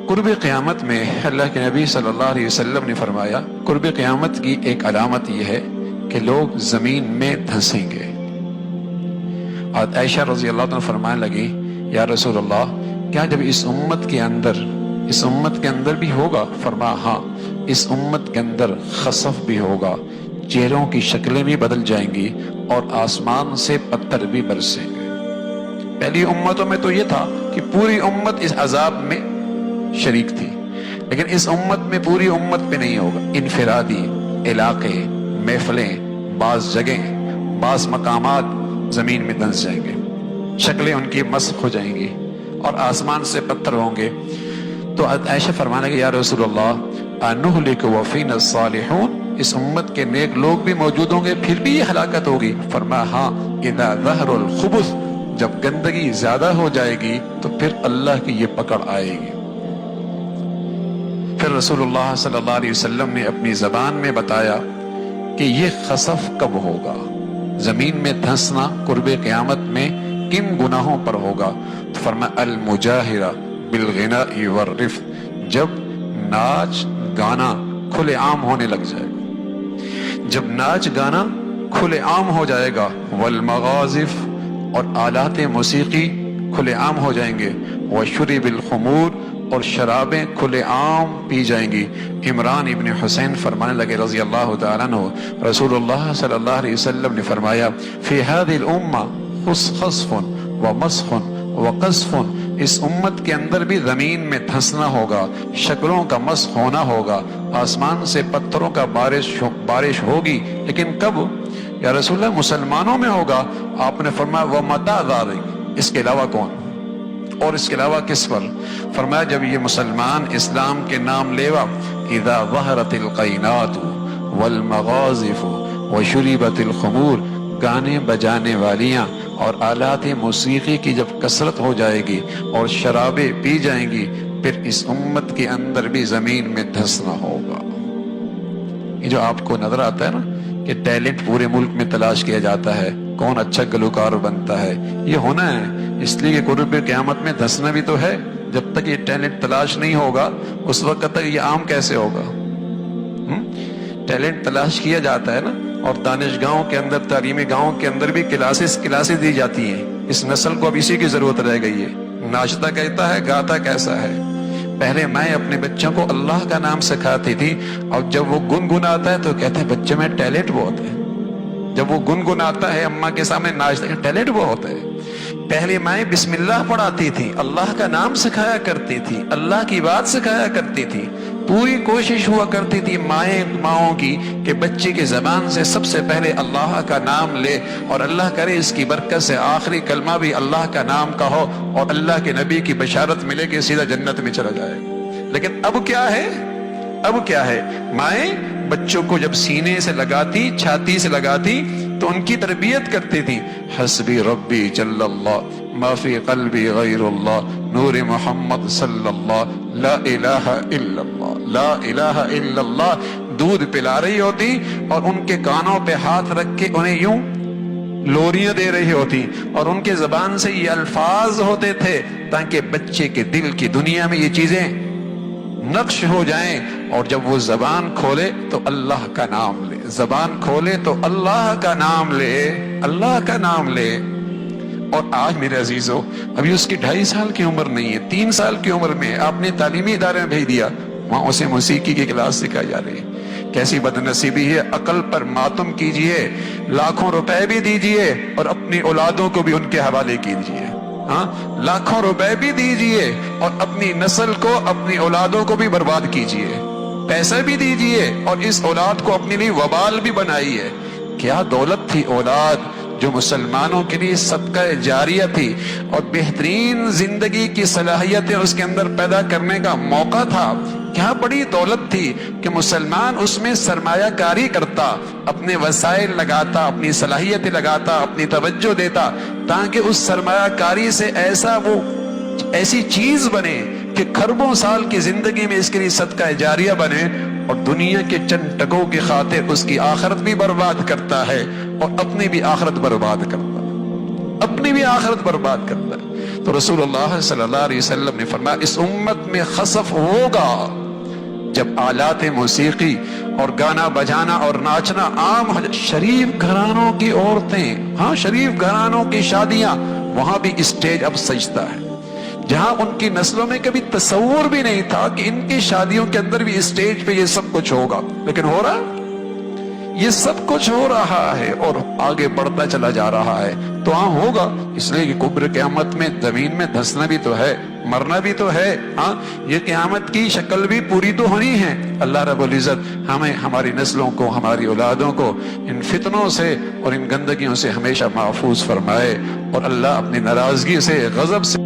قرب قیامت میں اللہ کے نبی صلی اللہ علیہ وسلم نے فرمایا قرب قیامت کی ایک علامت یہ ہے کہ لوگ زمین میں دھنسیں گے۔ اور عائشہ رضی اللہ عنہ فرمانے لگی یا رسول اللہ کیا جب اس امت کے اندر بھی ہوگا؟ فرمایا ہاں، اس امت کے اندر خسف بھی ہوگا، چہروں کی شکلیں بھی بدل جائیں گی اور آسمان سے پتھر بھی برسیں گے۔ پہلی امتوں میں تو یہ تھا کہ پوری امت اس عذاب میں شریک تھی، لیکن اس امت میں پوری امت پہ نہیں ہوگا، انفرادی علاقے، محفلیں، بعض جگہیں، بعض مقامات زمین میں دھنس جائیں گے، شکلیں ان کی مسخ ہو جائیں گی اور آسمان سے پتھر ہوں گے۔ تو عائشہ فرمانے لگی یا رسول اللہ انہلک وفینا الصالحون، اس امت کے نیک لوگ بھی موجود ہوں گے پھر بھی یہ ہلاکت ہوگی؟ فرمایا ہاں، اذا ظہر الخبث، جب گندگی زیادہ ہو جائے گی تو پھر اللہ کی یہ پکڑ آئے گی۔ پھر رسول اللہ صلی اللہ علیہ وسلم نے اپنی زبان میں بتایا کہ یہ خسف کب ہوگا، زمین میں دھنسنا قرب قیامت میں کن گناہوں پر ہوگا؟ تو فرمایا المجاہرہ بالغناء والرفث، جب ناچ گانا کھلے عام ہونے لگ جائے گا، جب ناچ گانا کھلے عام ہو جائے گا، والمغازف، اور آلات موسیقی کھلے عام ہو جائیں گے، وشرب الخمور، اور شرابیں کھلے عام پی جائیں گی۔ عمران ابن حسین فرمانے لگے رضی اللہ تعالیٰ عنہ رسول اللہ صلی اللہ علیہ وسلم نے فرمایا فی هذه الامہ خسف ومسخ وقذف، اس امت کے اندر بھی زمین میں دھنسنا ہوگا، شکلوں کا مسخ ہونا ہوگا، آسمان سے پتھروں کا بارش ہوگی، لیکن کب یا رسول اللہ؟ مسلمانوں میں ہوگا۔ آپ نے فرمایا وَمَتَى ذَلِكَ، اس کے علاوہ کون اور اس کے علاوہ کس پر؟ فرمایا جب یہ مسلمان اسلام کے نام لیوا اذا ظہرت القینات والمغازف وشربت الخمور، گانے بجانے والیاں اور آلات موسیقی کی جب کثرت ہو جائے گی اور شرابیں پی جائیں گی، پھر اس امت کے اندر بھی زمین میں دھنسنا ہوگا۔ یہ جو آپ کو نظر آتا ہے نا کہ ٹیلنٹ پورے ملک میں تلاش کیا جاتا ہے، کون اچھا گلوکار بنتا ہے، یہ ہونا ہے اس لیے کہ قرب قیامت میں دھنسنا بھی تو ہے۔ جب تک یہ ٹیلنٹ تلاش نہیں ہوگا اس وقت تک یہ عام کیسے ہوگا؟ ٹیلنٹ تلاش کیا جاتا ہے نا، اور دانش گاہوں کے اندر، تعلیمی گاہوں کے اندر بھی کلاسز دی جاتی ہیں۔ اس نسل کو اب اسی کی ضرورت رہ گئی ہے، ناچتا کہتا ہے، گاتا کیسا ہے۔ پہلے میں اپنے بچوں کو اللہ کا نام سکھاتی تھی، اور جب وہ گنگناتا ہے تو کہتے ہیں بچے میں ٹیلنٹ بہت ہے۔ جب وہ گنگناتا ہے اماں کے سامنے ناچتا ہے، ٹیلنٹ بہت ہے۔ پہلے میں بسم اللہ پڑھاتی تھی، اللہ کا نام سکھایا کرتی تھی، اللہ کی بات سکھایا کرتی تھی، پوری کوشش ہوا کرتی تھی ماؤں کی کہ بچے کی زبان سے سب سے پہلے اللہ کا نام لے، اور اللہ کرے اس کی برکت سے آخری کلمہ بھی اللہ کا نام کا ہو اور اللہ کے نبی کی بشارت ملے کہ سیدھا جنت میں چلا جائے۔ لیکن اب کیا ہے مائیں بچوں کو جب سینے سے لگاتی، چھاتی سے لگاتی تو ان کی تربیت کرتی تھی، حسبی ربی جل اللہ ما فی قلبی غیر اللہ نور محمد صلی اللہ لا الہ الا اللہ لا الہ الا اللہ، دودھ پلا رہی ہوتی اور ان کے کانوں پہ ہاتھ رکھ کے انہیں یوں لوریاں دے رہی ہوتی، اور ان کے زبان سے یہ الفاظ ہوتے تھے تاکہ بچے کے دل کی دنیا میں یہ چیزیں نقش ہو جائیں، اور جب وہ زبان کھولے تو اللہ کا نام لے، زبان کھولے تو اللہ کا نام لے، اللہ کا نام لے۔ اور آج میرے عزیزو ابھی اس کی 2.5 سال کی عمر نہیں ہے، 3 سال کی عمر میں آپ نے تعلیمی ادارے میں بھیج دیا، وہاں اسے موسیقی کی کلاس سکھائی جا رہی ہے۔ کیسی بدنصیبی ہے، عقل پر ماتم کیجئے، لاکھوں روپے بھی دیجئے اور اپنی اولادوں کو بھی ان کے حوالے کیجئے، لاکھوں روپے بھی دیجئے اور اپنی نسل کو، اپنی اولادوں کو بھی برباد کیجئے، پیسہ بھی دیجئے اور اس اولاد کو اپنے لیے وبال بھی بنائیے۔ کیا دولت تھی اولاد جو مسلمانوں کے لیے صدقہ جاریہ تھی، اور بہترین زندگی کی صلاحیتیں اس کے اندر پیدا کرنے کا موقع تھا۔ کیا بڑی دولت تھی کہ مسلمان اس میں سرمایہ کاری کرتا، اپنے وسائل لگاتا، اپنی صلاحیتیں لگاتا، اپنی توجہ دیتا، تاکہ اس سرمایہ کاری سے ایسی چیز بنے کہ کھربوں سال کی زندگی میں اس کے لیے صدقہ جاریہ بنے، اور دنیا کے چند ٹکوں کی خاطر اس کی آخرت بھی برباد کرتا ہے اور اپنی بھی آخرت برباد کرتا ہے، اپنی بھی آخرت برباد کرتا ہے۔ تو رسول اللہ صلی اللہ علیہ وسلم نے فرمایا اس امت میں خسف ہوگا جب آلات موسیقی اور گانا بجانا اور ناچنا عام ہو جائے. شریف گھرانوں کی عورتیں، ہاں شریف گھرانوں کی شادیاں، وہاں بھی اسٹیج اب سجدہ ہے. جہاں ان کی نسلوں میں کبھی تصور بھی نہیں تھا کہ ان کی شادیوں کے اندر بھی اسٹیج پہ یہ سب کچھ ہوگا، لیکن ہو رہا ہے. یہ سب کچھ ہو رہا ہے اور آگے بڑھتا چلا جا رہا ہے. تو ہاں ہوگا، اس لیے کہ کبر قیامت میں زمین میں دھنسنا بھی تو ہے، مرنا بھی تو ہے. ہاں یہ قیامت کی شکل بھی پوری تو ہونی ہے. اللہ رب العزت ہمیں، ہماری نسلوں کو، ہماری اولادوں کو ان فتنوں سے اور ان گندگیوں سے ہمیشہ محفوظ فرمائے، اور اللہ اپنی ناراضگی سے، غضب سے